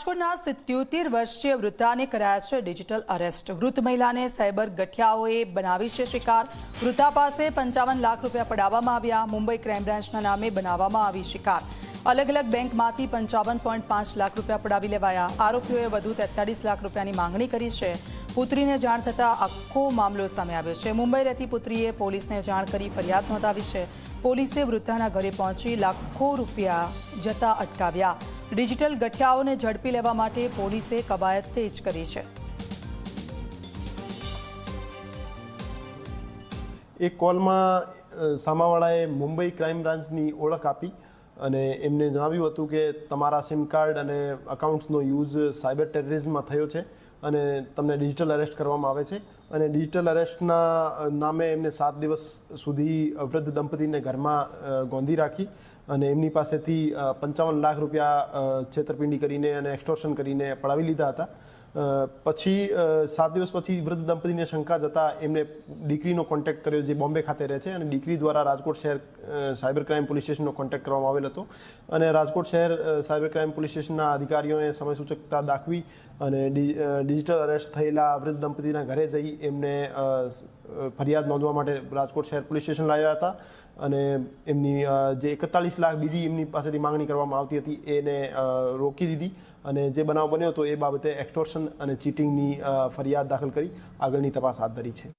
રાજકોટના 77 વર્ષીય વૃદ્ધાને કરાયા છે ડિજિટલ અરેસ્ટ। વૃદ્ધ મહિલાને સાયબર ગઠિયાઓએ બનાવી છે શિકાર। વૃદ્ધા પાસે 55 લાખ રૂપિયા પડાવવામાં આવ્યા। મુંબઈ ક્રાઇમ બ્રાન્ચના નામે બનાવવામાં આવી શિકાર। અલગ અલગ બેંકમાંથી 55.5 લાખ રૂપિયા પડાવી લેવાયા। આરોપીઓએ વધુ 43 લાખ રૂપિયાની માંગણી કરી છે। પુત્રીને જાણ થતાં આખો મામલો સામે આવ્યો છે। મુંબઈ રહેતી પુત્રીએ પોલીસને જાણ કરી ફરિયાદ નોંધાવી છે। પોલીસે વૃદ્ધાના ઘરે પહોંચી લાખો રૂપિયા જતા અટકાવ્યા। ડિજિટલ ગઠિયાઓને ઝડપી લેવા માટે પોલીસે કવાયત તેજ કરી છે। એક કોલમાં સામાવાળાએ મુંબઈ ક્રાઇમ બ્રાન્ચની ઓળખ આપી અને એમને જણાવ્યું હતું કે તમારા સિમ કાર્ડ અને અકાઉન્ટ્સનો યુઝ સાયબર ટેરરિઝમમાં થયો છે અને તમને ડિજિટલ અરેસ્ટ કરવામાં આવે છે। અને ડિજિટલ અરેસ્ટના નામે એમને 7 દિવસ સુધી વૃદ્ધ દંપતીને ઘરમાં ગોંધી રાખી અને એમની પાસેથી 55 લાખ રૂપિયા છેતરપિંડી કરીને અને એક્સટોર્શન કરીને પડાવી લીધા હતા। પછી 7 દિવસ પછી વૃદ્ધ દંપતીને શંકા જતા એમને દીકરીનો કોન્ટેક્ટ કર્યો જે બોમ્બે ખાતે રહે છે અને દીકરી દ્વારા રાજકોટ શહેર સાયબર ક્રાઇમ પોલીસ સ્ટેશનનો કોન્ટેક્ટ કરવામાં આવેલ હતો અને રાજકોટ શહેર સાયબર ક્રાઇમ પોલીસ સ્ટેશનના અધિકારીઓએ સમયસૂચકતા દાખવી અને ડિજિટલ અરેસ્ટ થયેલા વૃદ્ધ દંપતીના ઘરે જઈ એમને ફરિયાદ નોંધવા માટે રાજકોટ શહેર પોલીસ સ્ટેશન લાવ્યા હતા અને એમની જે 41 લાખ બીજી એમની પાસેથી માંગણી કરવામાં આવતી હતી એને રોકી દીધી અને જે બનાવ બન્યો હતો એ બાબતે એક્સટોર્શન અને ચીટિંગની ફરિયાદ દાખલ કરી આગળની તપાસ હાથ ધરી છે।